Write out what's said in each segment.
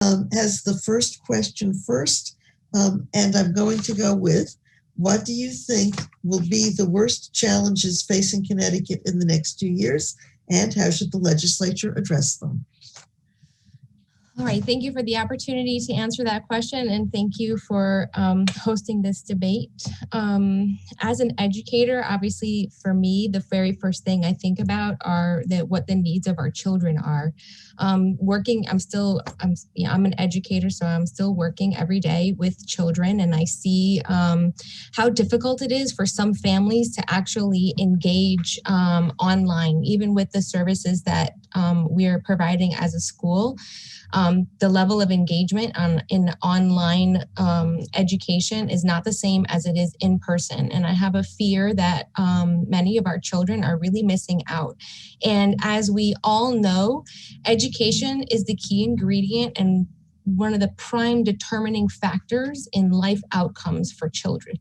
has the first question first, and I'm going to go with, what do you think will be the worst challenges facing Connecticut in the next 2 years, and how should the legislature address them? All right, thank you for the opportunity to answer that question, and thank you for hosting this debate. As an educator, obviously for me, the very first thing I think about are what the needs of our children are. I'm an educator, so I'm still working every day with children, and I see how difficult it is for some families to actually engage online, even with the services that we're providing as a school. The level of engagement in online education is not the same as it is in person. And I have a fear that many of our children are really missing out. And as we all know, education is the key ingredient and one of the prime determining factors in life outcomes for children.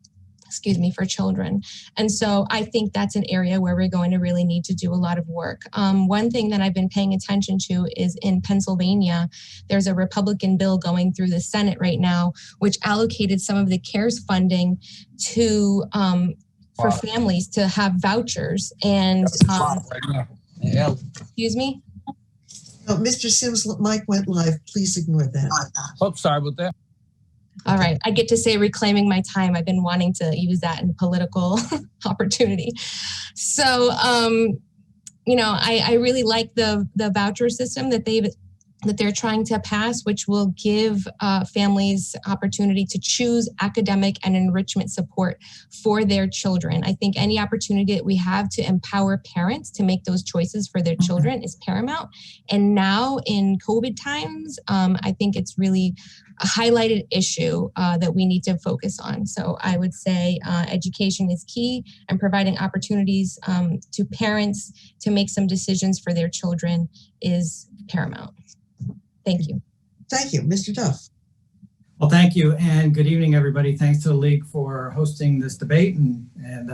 And so I think that's an area where we're going to really need to do a lot of work. One thing that I've been paying attention to is in Pennsylvania, there's a Republican bill going through the Senate right now, which allocated some of the CARES funding to for families to have vouchers. And excuse me? Oh, Mr. Sims' mic went live. Please ignore that. Oh, sorry about that. All right, I get to say reclaiming my time. I've been wanting to use that in political opportunity. So, I really like the voucher system that they're trying to pass, which will give families opportunity to choose academic and enrichment support for their children. I think any opportunity that we have to empower parents to make those choices for their children is paramount. And now in COVID times, I think it's really a highlighted issue that we need to focus on. So I would say education is key, and providing opportunities to parents to make some decisions for their children is paramount. Thank you. Thank you. Mr. Duff. Well, thank you, and good evening, everybody. Thanks to the League for hosting this debate and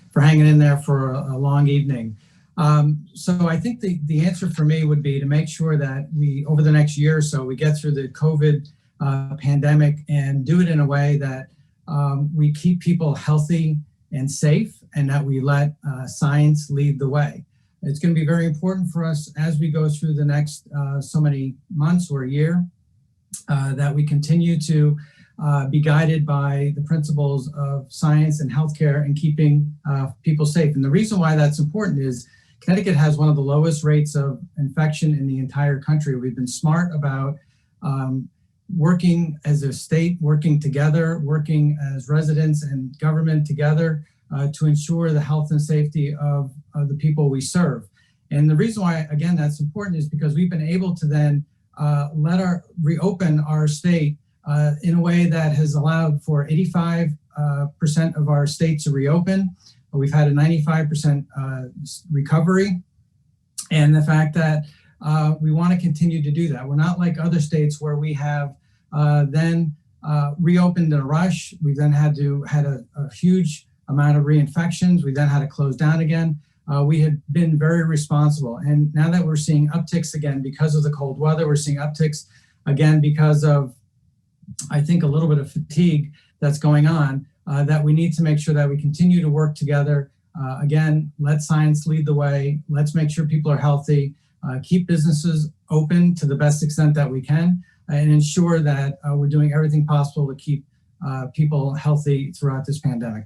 for hanging in there for a long evening. So I think the answer for me would be to make sure that we, over the next year or so, we get through the COVID pandemic and do it in a way that we keep people healthy and safe, and that we let science lead the way. It's going to be very important for us as we go through the next so many months or a year that we continue to be guided by the principles of science and healthcare and keeping people safe. And the reason why that's important is Connecticut has one of the lowest rates of infection in the entire country. We've been smart about working as a state, working together, working as residents and government together to ensure the health and safety of the people we serve. And the reason why, again, that's important is because we've been able to then reopen our state in a way that has allowed for 85% of our state to reopen. We've had a 95% recovery. And the fact that we want to continue to do that. We're not like other states where we have then reopened in a rush. We then had a huge amount of reinfections. We then had to close down again. We had been very responsible. And now that we're seeing upticks again because of the cold weather, we're seeing upticks again because of, I think, a little bit of fatigue that's going on, that we need to make sure that we continue to work together. Again, let science lead the way. Let's make sure people are healthy, keep businesses open to the best extent that we can, and ensure that we're doing everything possible to keep people healthy throughout this pandemic.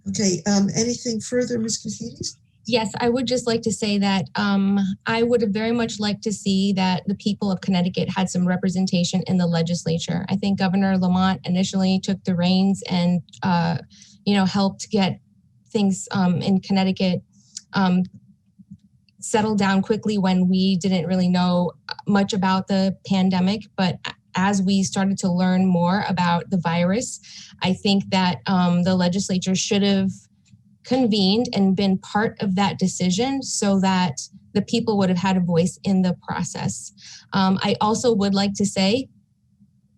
Okay, anything further, Ms. Kousidis? Yes, I would just like to say that I would have very much liked to see that the people of Connecticut had some representation in the legislature. I think Governor Lamont initially took the reins and, helped get things in Connecticut settled down quickly when we didn't really know much about the pandemic. But as we started to learn more about the virus, I think that the legislature should have convened and been part of that decision so that the people would have had a voice in the process. I also would like to say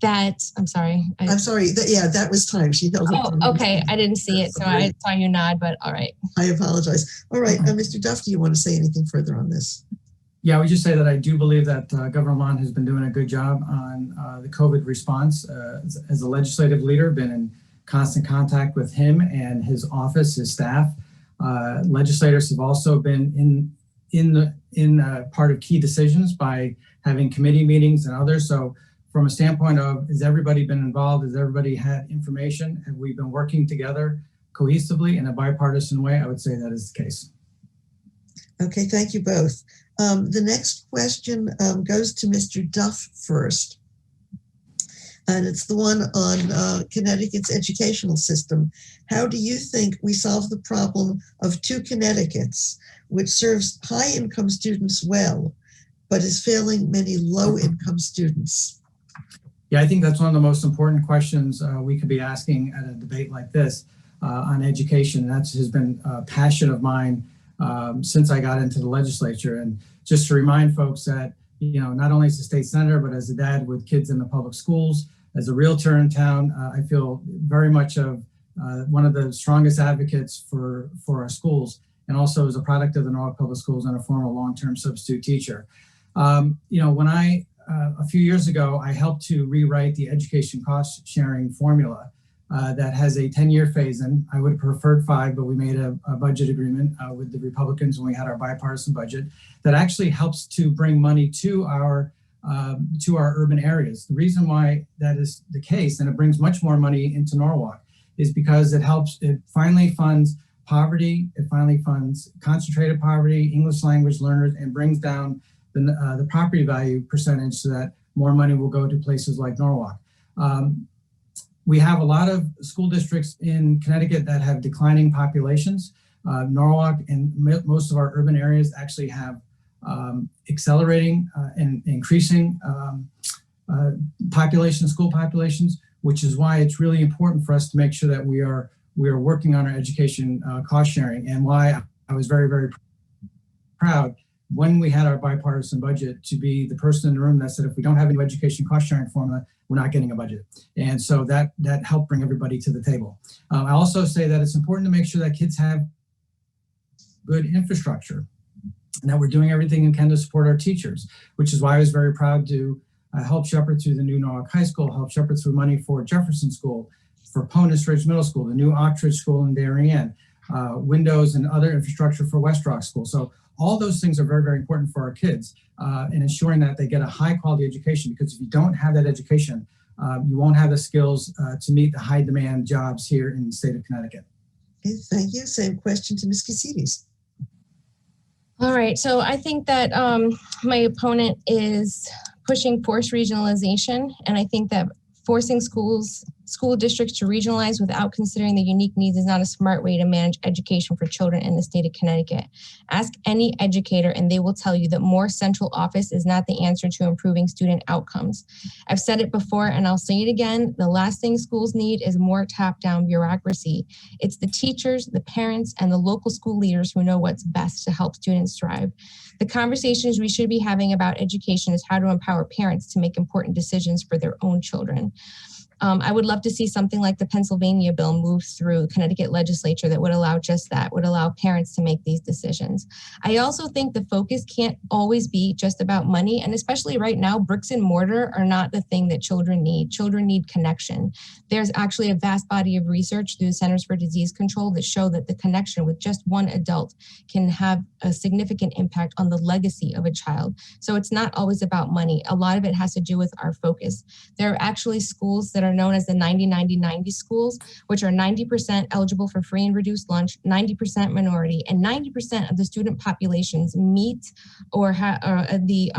that, I'm sorry. That was time. She held up. Oh, okay. I didn't see it, so I saw you nod, but all right. I apologize. All right, Mr. Duff, do you want to say anything further on this? Yeah, I would just say that I do believe that Governor Lund has been doing a good job on the COVID response. As a legislative leader, been in constant contact with him and his office, his staff. Legislators have also been in part of key decisions by having committee meetings and others. So from a standpoint of, has everybody been involved? Has everybody had information? Have we been working together cohesively in a bipartisan way? I would say that is the case. Okay, thank you both. The next question goes to Mr. Duff first. And it's the one on Connecticut's educational system. How do you think we solve the problem of two Connecticut's, which serves high-income students well, but is failing many low-income students? Yeah, I think that's one of the most important questions we could be asking at a debate like this on education. That has been a passion of mine since I got into the legislature. And just to remind folks that, you know, not only as a state senator, but as a dad with kids in the public schools, as a realtor in town, I feel very much of one of the strongest advocates for our schools, and also as a product of the Norwalk Public Schools and a former long-term substitute teacher. You know, when a few years ago, I helped to rewrite the education cost sharing formula that has a 10-year phase-in. I would have preferred 5, but we made a budget agreement with the Republicans when we had our bipartisan budget that actually helps to bring money to our urban areas. The reason why that is the case, and it brings much more money into Norwalk, is because it finally funds poverty, it finally funds concentrated poverty, English language learners, and brings down the property value percentage so that more money will go to places like Norwalk. We have a lot of school districts in Connecticut that have declining populations. Norwalk and most of our urban areas actually have accelerating and increasing school populations, which is why it's really important for us to make sure that we are working on our education cost sharing, and why I was very, very proud when we had our bipartisan budget to be the person in the room that said, if we don't have a new education cost sharing formula, we're not getting a budget. And so that helped bring everybody to the table. I also say that it's important to make sure that kids have good infrastructure and that we're doing everything we can to support our teachers, which is why I was very proud to help shepherd through the new Norwalk High School, help shepherd through money for Jefferson School, for Ponus Ridge Middle School, the new Oxford School in Darien, windows and other infrastructure for West Rock School. So all those things are very, very important for our kids and ensuring that they get a high quality education, because if you don't have that education, you won't have the skills to meet the high demand jobs here in the state of Connecticut. Okay, thank you. Same question to Ms. Kousidis. All right, so I think that my opponent is pushing forced regionalization, and I think that forcing school districts to regionalize without considering the unique needs is not a smart way to manage education for children in the state of Connecticut. Ask any educator and they will tell you that more central office is not the answer to improving student outcomes. I've said it before and I'll say it again, the last thing schools need is more top-down bureaucracy. It's the teachers, the parents, and the local school leaders who know what's best to help students thrive. The conversations we should be having about education is how to empower parents to make important decisions for their own children. I would love to see something like the Pennsylvania bill move through Connecticut legislature that would allow just that, would allow parents to make these decisions. I also think the focus can't always be just about money, and especially right now, bricks and mortar are not the thing that children need. Children need connection. There's actually a vast body of research through the Centers for Disease Control that show that the connection with just one adult can have a significant impact on the legacy of a child. So it's not always about money. A lot of it has to do with our focus. There are actually schools that are known as the 90-90-90 schools, which are 90% eligible for free and reduced lunch, 90% minority, and 90% of the student populations meet or the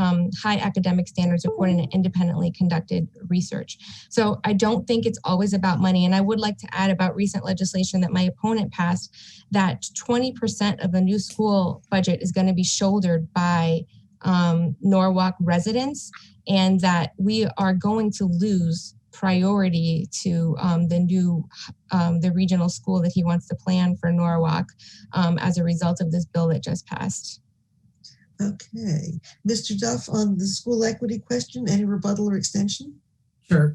high academic standards according to independently conducted research. So I don't think it's always about money. And I would like to add about recent legislation that my opponent passed, that 20% of the new school budget is going to be shouldered by Norwalk residents, and that we are going to lose priority to the regional school that he wants to plan for Norwalk as a result of this bill that just passed. Okay. Mr. Duff, on the school equity question, any rebuttal or extension? Sure.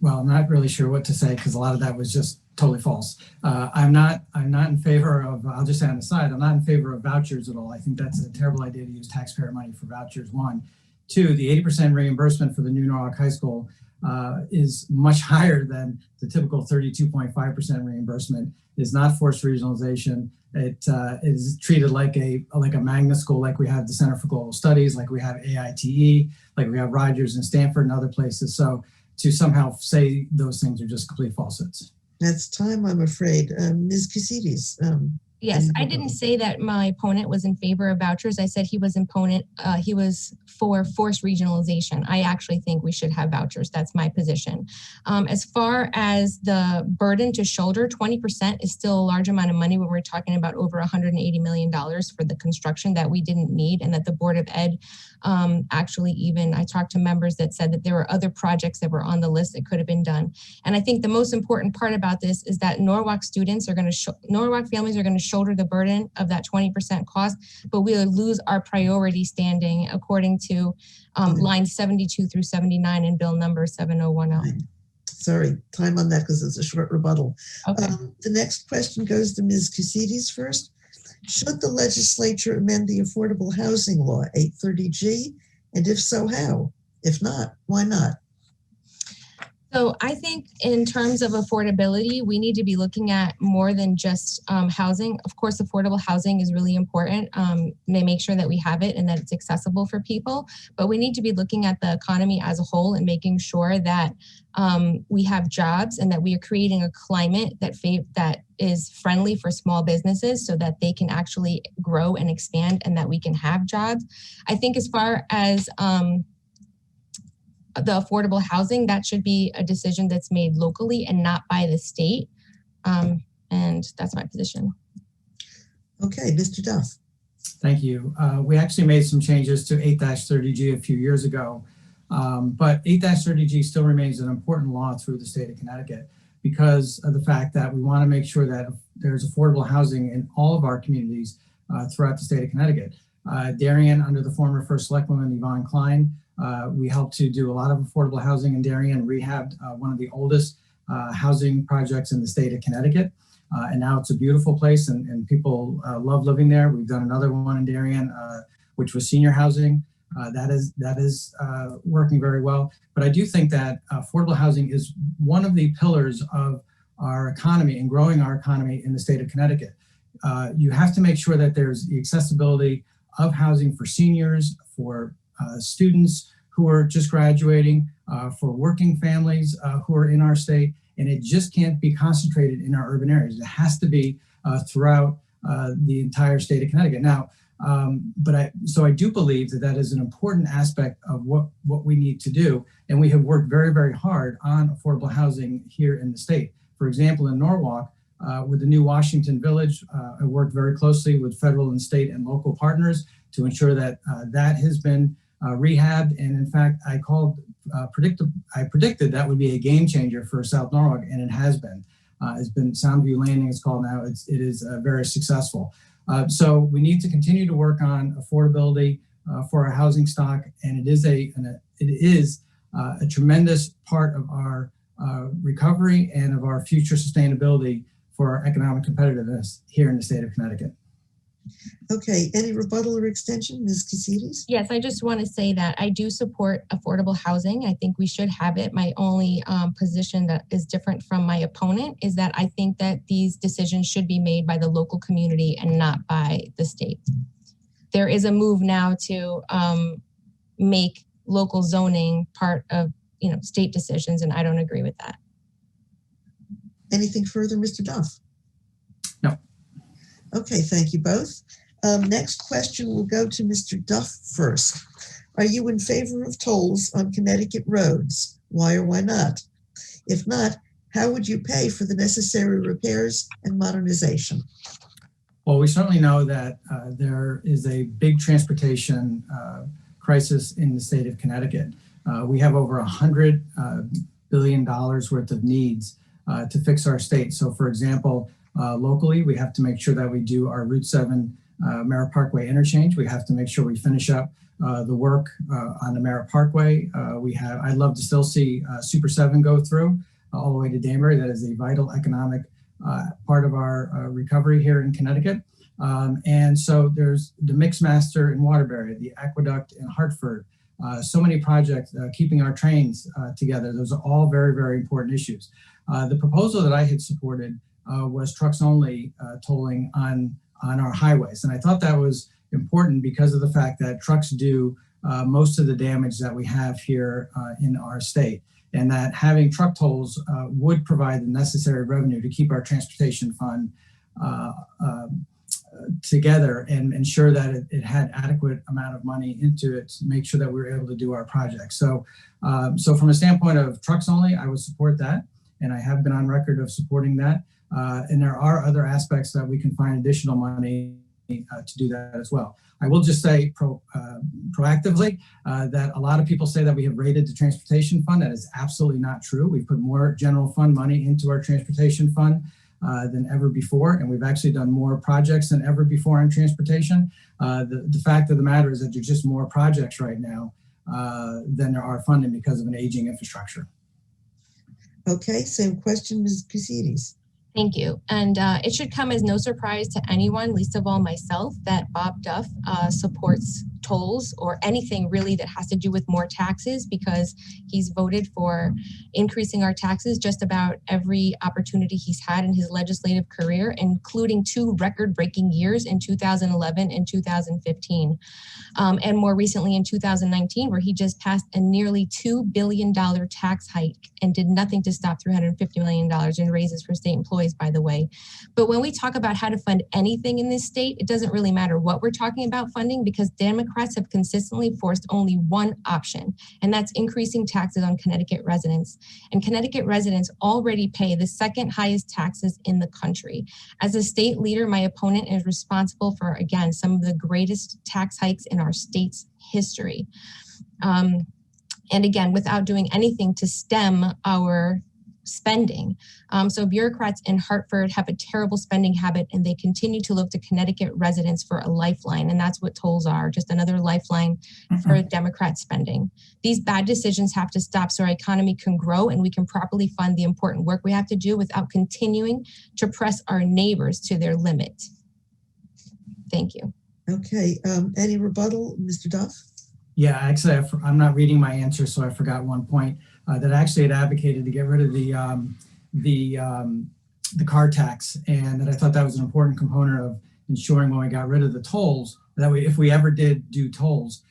Well, I'm not really sure what to say because a lot of that was just totally false. I'm not in favor of, I'll just say on the side, I'm not in favor of vouchers at all. I think that's a terrible idea to use taxpayer money for vouchers, one. Two, the 80% reimbursement for the new Norwalk High School is much higher than the typical 32.5% reimbursement. It is not forced regionalization. It is treated like a magnet school, like we have the Center for Global Studies, like we have AITE, like we have Rogers and Stanford and other places. So to somehow say those things are just complete falsehoods. That's time, I'm afraid. Ms. Kousidis. Yes, I didn't say that my opponent was in favor of vouchers. I said he was for forced regionalization. I actually think we should have vouchers. That's my position. As far as the burden to shoulder, 20% is still a large amount of money when we're talking about over $180 million for the construction that we didn't need, and that the Board of Ed actually even, I talked to members that said that there were other projects that were on the list that could have been done. And I think the most important part about this is that Norwalk students are going to, Norwalk families are going to shoulder the burden of that 20% cost, but we'll lose our priority standing according to lines 72 through 79 in bill number 7010. Sorry, time on that because it's a short rebuttal. Okay. The next question goes to Ms. Kousidis first. Should the legislature amend the affordable housing law 830G? And if so, how? If not, why not? So I think in terms of affordability, we need to be looking at more than just housing. Of course, affordable housing is really important. They make sure that we have it and that it's accessible for people. But we need to be looking at the economy as a whole and making sure that we have jobs and that we are creating a climate that is friendly for small businesses so that they can actually grow and expand and that we can have jobs. I think as far as the affordable housing, that should be a decision that's made locally and not by the state. And that's my position. Okay, Mr. Duff. Thank you. We actually made some changes to 8-30G a few years ago, but 8-30G still remains an important law through the state of Connecticut because of the fact that we want to make sure that there's affordable housing in all of our communities throughout the state of Connecticut. Darien, under the former First Selectwoman Yvonne Klein, we helped to do a lot of affordable housing in Darien, rehabbed one of the oldest housing projects in the state of Connecticut. And now it's a beautiful place and people love living there. We've done another one in Darien, which was senior housing. That is working very well. But I do think that affordable housing is one of the pillars of our economy and growing our economy in the state of Connecticut. You have to make sure that there's the accessibility of housing for seniors, for students who are just graduating, for working families who are in our state, and it just can't be concentrated in our urban areas. It has to be throughout the entire state of Connecticut. Now, so I do believe that that is an important aspect of what we need to do, and we have worked very, very hard on affordable housing here in the state. For example, in Norwalk, with the new Washington Village, I worked very closely with federal and state and local partners to ensure that that has been rehabbed. And in fact, I predicted that would be a game changer for South Norwalk, and it has been. It's been Soundview Landing, it's called now. It is very successful. So we need to continue to work on affordability for our housing stock, and it is a tremendous part of our recovery and of our future sustainability for our economic competitiveness here in the state of Connecticut. Okay, any rebuttal or extension, Ms. Kousidis? Yes, I just want to say that I do support affordable housing. I think we should have it. My only position that is different from my opponent is that I think that these decisions should be made by the local community and not by the state. There is a move now to make local zoning part of state decisions, and I don't agree with that. Anything further, Mr. Duff? No. Okay, thank you both. Next question will go to Mr. Duff first. Are you in favor of tolls on Connecticut roads? Why or why not? If not, how would you pay for the necessary repairs and modernization? Well, we certainly know that there is a big transportation crisis in the state of Connecticut. We have over $100 billion worth of needs to fix our state. So for example, locally, we have to make sure that we do our Route 7 Merritt Parkway interchange. We have to make sure we finish up the work on the Merritt Parkway. I'd love to still see Super 7 go through. all the way to Danbury. That is a vital economic part of our recovery here in Connecticut. And so there's the Mixmaster in Waterbury, the Aqueduct in Hartford, so many projects, keeping our trains together. Those are all very, very important issues. The proposal that I had supported was trucks only tolling on our highways. And I thought that was important because of the fact that trucks do most of the damage that we have here in our state. And that having truck tolls would provide the necessary revenue to keep our transportation fund together and ensure that it had adequate amount of money into it to make sure that we were able to do our projects. So, so from a standpoint of trucks only, I would support that. And I have been on record of supporting that. And there are other aspects that we can find additional money to do that as well. I will just say proactively that a lot of people say that we have raided the transportation fund. That is absolutely not true. We've put more general fund money into our transportation fund than ever before, and we've actually done more projects than ever before in transportation. The fact of the matter is that there's just more projects right now than there are funding because of an aging infrastructure. Okay, same question, Ms. Kousidis. Thank you. And it should come as no surprise to anyone, least of all myself, that Bob Duff supports tolls or anything really that has to do with more taxes, because he's voted for increasing our taxes just about every opportunity he's had in his legislative career, including 2 record-breaking years in 2011 and 2015. And more recently in 2019, where he just passed a nearly $2 billion tax hike and did nothing to stop $350 million in raises for state employees, by the way. But when we talk about how to fund anything in this state, it doesn't really matter what we're talking about funding, because Democrats have consistently forced only one option, and that's increasing taxes on Connecticut residents. And Connecticut residents already pay the 2nd highest taxes in the country. As a state leader, my opponent is responsible for, again, some of the greatest tax hikes in our state's history. And again, without doing anything to stem our spending. So bureaucrats in Hartford have a terrible spending habit, and they continue to look to Connecticut residents for a lifeline. And that's what tolls are, just another lifeline for Democrat spending. These bad decisions have to stop so our economy can grow and we can properly fund the important work we have to do without continuing to press our neighbors to their limit. Thank you. Okay, any rebuttal, Mr. Duff? Yeah, actually, I'm not reading my answer, so I forgot one point that I actually had advocated to get rid of the car tax, and that I thought that was an important component of ensuring when we got rid of the tolls, that we, if we ever did do tolls,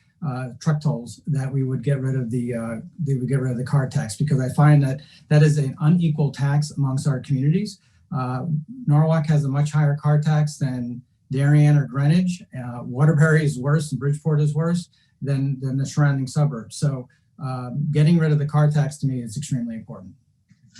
truck tolls, that we would get rid of the car tax, because I find that that is an unequal tax amongst our communities. Norwalk has a much higher car tax than Darien or Greenwich. Waterbury is worse, and Bridgeport is worse than the surrounding suburbs. So getting rid of the car tax to me is extremely important.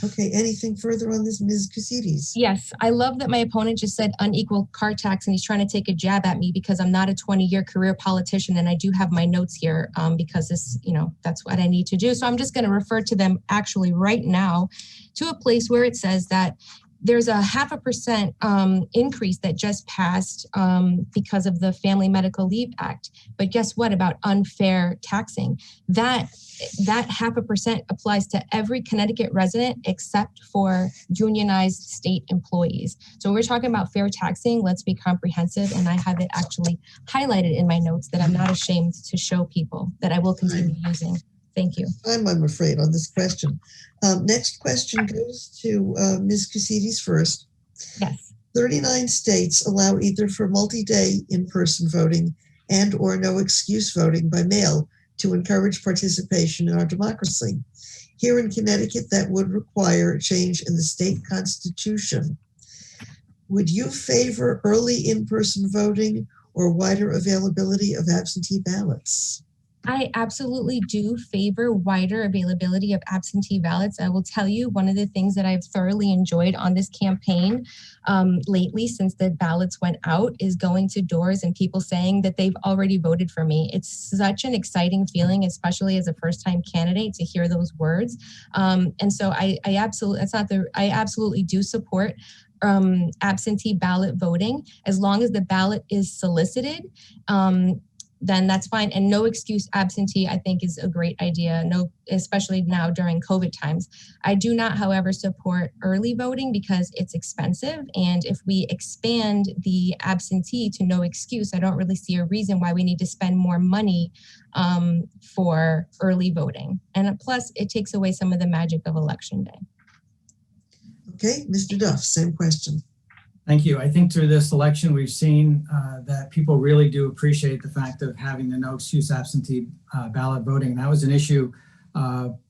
Okay, anything further on this, Ms. Kousidis? Yes, I love that my opponent just said unequal car tax, and he's trying to take a jab at me because I'm not a 20-year career politician, and I do have my notes here because this, that's what I need to do. So I'm just going to refer to them actually right now to a place where it says that there's a 0.5% increase that just passed because of the Family Medical Leave Act. But guess what about unfair taxing? That 0.5% applies to every Connecticut resident except for unionized state employees. So when we're talking about fair taxing, let's be comprehensive. And I have it actually highlighted in my notes that I'm not ashamed to show people, that I will continue using. Thank you. I'm afraid on this question. Next question goes to Ms. Kousidis first. Yes. 39 states allow either for multi-day in-person voting and or no excuse voting by mail to encourage participation in our democracy. Here in Connecticut, that would require a change in the state constitution. Would you favor early in-person voting or wider availability of absentee ballots? I absolutely do favor wider availability of absentee ballots. I will tell you, one of the things that I've thoroughly enjoyed on this campaign lately, since the ballots went out, is going to doors and people saying that they've already voted for me. It's such an exciting feeling, especially as a first-time candidate, to hear those words. And so I absolutely do support absentee ballot voting, as long as the ballot is solicited. then that's fine. And no excuse absentee, I think, is a great idea. No, especially now during COVID times. I do not, however, support early voting because it's expensive. And if we expand the absentee to no excuse, I don't really see a reason why we need to spend more money for early voting. And plus, it takes away some of the magic of Election Day. Okay, Mr. Duff, same question. Thank you. I think through this election, we've seen that people really do appreciate the fact of having the no excuse absentee ballot voting. That was an issue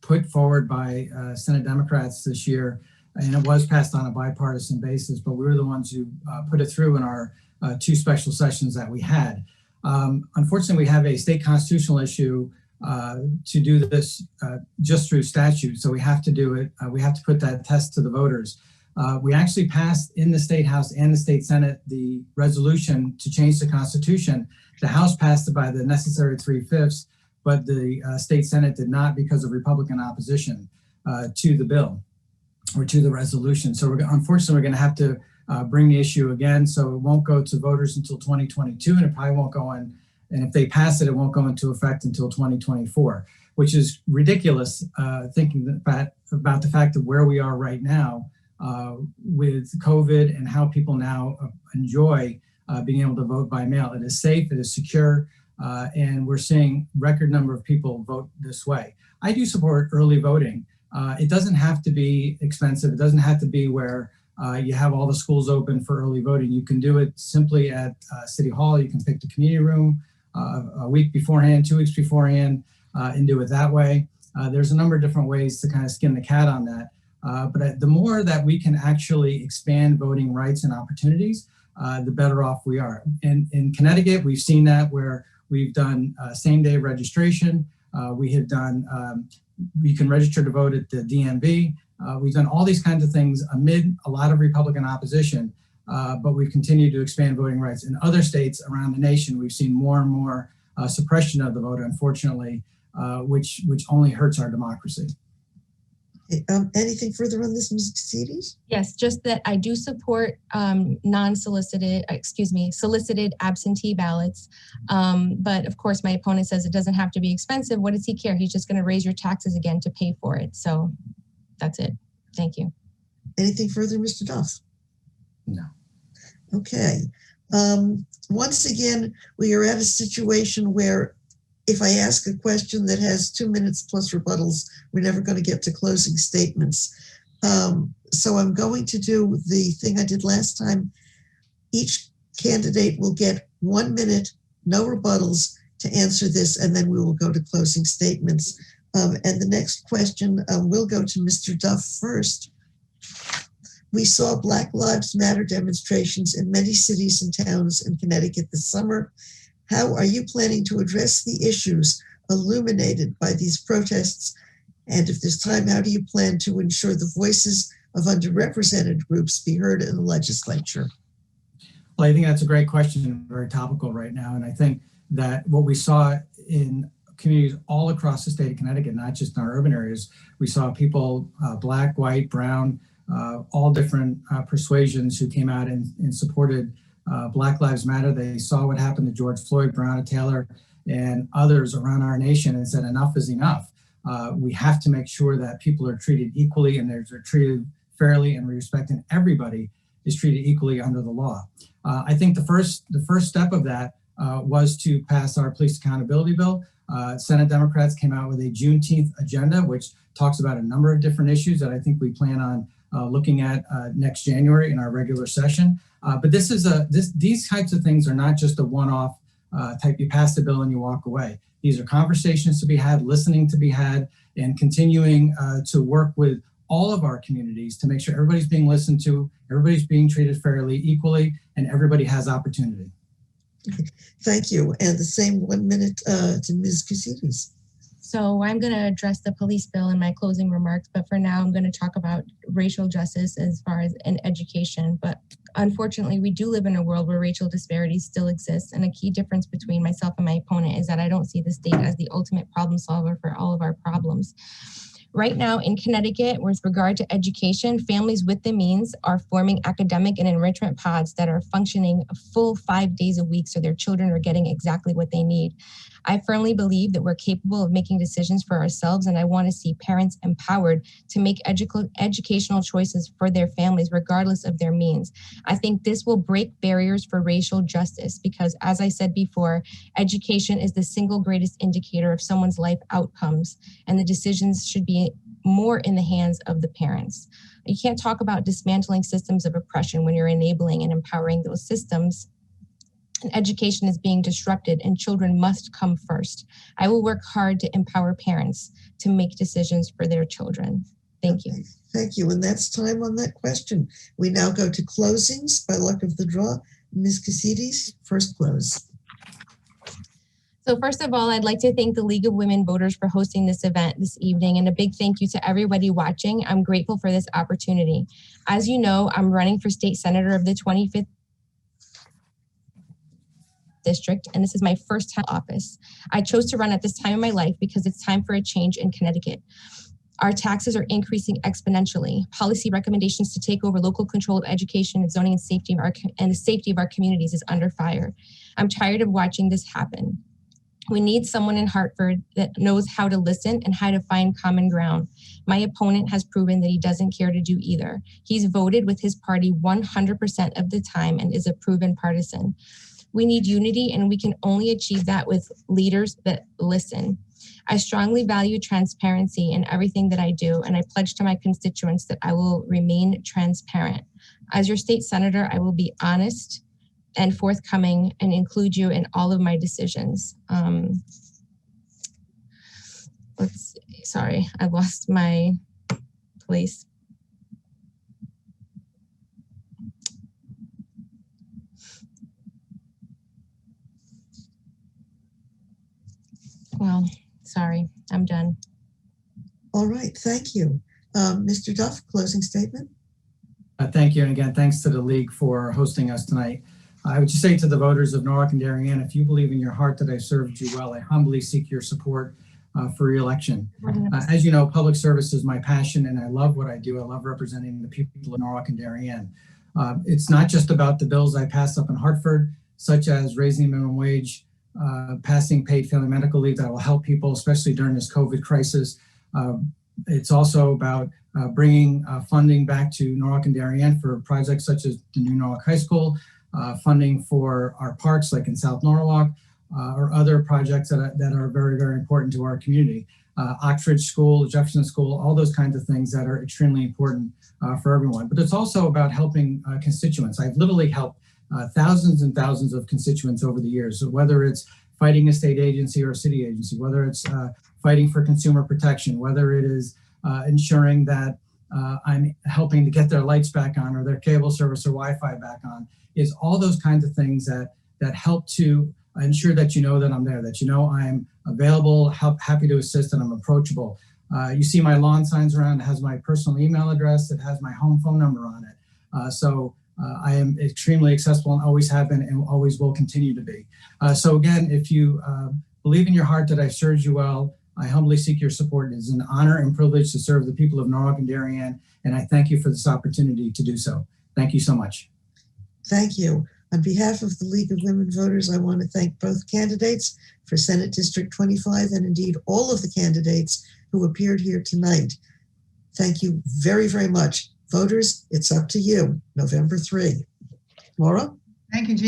put forward by Senate Democrats this year, and it was passed on a bipartisan basis, but we were the ones who put it through in our 2 special sessions that we had. Unfortunately, we have a state constitutional issue to do this just through statute, so we have to do it. We have to put that test to the voters. We actually passed in the State House and the State Senate the resolution to change the Constitution. The House passed it by the necessary 3/5, but the State Senate did not because of Republican opposition to the bill or to the resolution. So unfortunately, we're going to have to bring the issue again. So it won't go to voters until 2022, and it probably won't go in. And if they pass it, it won't go into effect until 2024, which is ridiculous thinking about the fact of where we are right now. With COVID and how people now enjoy being able to vote by mail. It is safe, it is secure, and we're seeing record number of people vote this way. I do support early voting. It doesn't have to be expensive. It doesn't have to be where you have all the schools open for early voting. You can do it simply at City Hall. You can pick the community room a week beforehand, 2 weeks beforehand, and do it that way. There's a number of different ways to kind of skin the cat on that. But the more that we can actually expand voting rights and opportunities, the better off we are. In Connecticut, we've seen that where we've done same-day registration. We have done, you can register to vote at the DMV. We've done all these kinds of things amid a lot of Republican opposition, but we've continued to expand voting rights. In other states around the nation, we've seen more and more suppression of the vote, unfortunately, which only hurts our democracy. Anything further on this, Ms. Kousidis? Yes, just that I do support solicited absentee ballots. But of course, my opponent says it doesn't have to be expensive. What does he care? He's just going to raise your taxes again to pay for it. So that's it. Thank you. Anything further, Mr. Duff? No. Okay. Once again, we are at a situation where if I ask a question that has 2 minutes plus rebuttals, we're never going to get to closing statements. So I'm going to do the thing I did last time. Each candidate will get 1 minute, no rebuttals, to answer this, and then we will go to closing statements. And the next question will go to Mr. Duff first. We saw Black Lives Matter demonstrations in many cities and towns in Connecticut this summer. How are you planning to address the issues illuminated by these protests? And if there's time, how do you plan to ensure the voices of underrepresented groups be heard in the legislature? Well, I think that's a great question, very topical right now. And I think that what we saw in communities all across the state of Connecticut, not just in our urban areas, we saw people, black, white, brown, all different persuasions who came out and supported Black Lives Matter. They saw what happened to George Floyd, Breonna Taylor, and others around our nation and said enough is enough. We have to make sure that people are treated equally and they're treated fairly, and respecting everybody is treated equally under the law. I think the first step of that was to pass our police accountability bill. Senate Democrats came out with a Juneteenth agenda, which talks about a number of different issues that I think we plan on looking at next January in our regular session. But these types of things are not just a one-off type. You pass the bill and you walk away. These are conversations to be had, listening to be had, and continuing to work with all of our communities to make sure everybody's being listened to, everybody's being treated fairly, equally, and everybody has opportunity. Thank you. And the same 1 minute to Ms. Kousidis. So I'm going to address the police bill in my closing remarks, but for now I'm going to talk about racial justice as far as in education. But unfortunately, we do live in a world where racial disparities still exist. And a key difference between myself and my opponent is that I don't see the state as the ultimate problem solver for all of our problems. Right now in Connecticut, with regard to education, families with the means are forming academic and enrichment pods that are functioning a full 5 days a week so their children are getting exactly what they need. I firmly believe that we're capable of making decisions for ourselves, and I want to see parents empowered to make educational choices for their families regardless of their means. I think this will break barriers for racial justice because, as I said before, education is the single greatest indicator of someone's life outcomes, and the decisions should be more in the hands of the parents. You can't talk about dismantling systems of oppression when you're enabling and empowering those systems. And education is being disrupted, and children must come first. I will work hard to empower parents to make decisions for their children. Thank you. Thank you. And that's time on that question. We now go to closings by luck of the draw. Ms. Kousidis, first close. So first of all, I'd like to thank the League of Women Voters for hosting this event this evening, and a big thank you to everybody watching. I'm grateful for this opportunity. As you know, I'm running for state senator of the 25th district, and this is my first time in office. I chose to run at this time in my life because it's time for a change in Connecticut. Our taxes are increasing exponentially. Policy recommendations to take over local control of education and zoning and the safety of our communities is under fire. I'm tired of watching this happen. We need someone in Hartford that knows how to listen and how to find common ground. My opponent has proven that he doesn't care to do either. He's voted with his party 100% of the time and is a proven partisan. We need unity, and we can only achieve that with leaders that listen. I strongly value transparency in everything that I do, and I pledge to my constituents that I will remain transparent. As your state senator, I will be honest and forthcoming and include you in all of my decisions. Sorry, I lost my place. Well, sorry, I'm done. All right, thank you. Mr. Duff, closing statement. Thank you. And again, thanks to the League for hosting us tonight. I would just say to the voters of Norwalk and Darien, if you believe in your heart that I served you well, I humbly seek your support for re-election. As you know, public service is my passion, and I love what I do. I love representing the people of Norwalk and Darien. It's not just about the bills I pass up in Hartford, such as raising the minimum wage, passing paid family medical leave that will help people, especially during this COVID crisis. It's also about bringing funding back to Norwalk and Darien for projects such as the new Norwalk High School, funding for our parks like in South Norwalk, or other projects that are very, very important to our community. Oxford School, Jefferson School, all those kinds of things that are extremely important for everyone. But it's also about helping constituents. I've literally helped thousands and thousands of constituents over the years. So whether it's fighting a state agency or a city agency, whether it's fighting for consumer protection, whether it is ensuring that I'm helping to get their lights back on or their cable service or Wi-Fi back on, is all those kinds of things that help to ensure that you know that I'm there, that you know I'm available, happy to assist, and I'm approachable. You see my lawn signs around. It has my personal email address. It has my home phone number on it. So I am extremely accessible and always have been and always will continue to be. So again, if you believe in your heart that I've served you well, I humbly seek your support. It is an honor and privilege to serve the people of Norwalk and Darien, and I thank you for this opportunity to do so. Thank you so much. Thank you. On behalf of the League of Women Voters, I want to thank both candidates for Senate District 25 and indeed all of the candidates who appeared here tonight. Thank you very, very much. Voters, it's up to you, November 3. Laura? Thank you, Jean.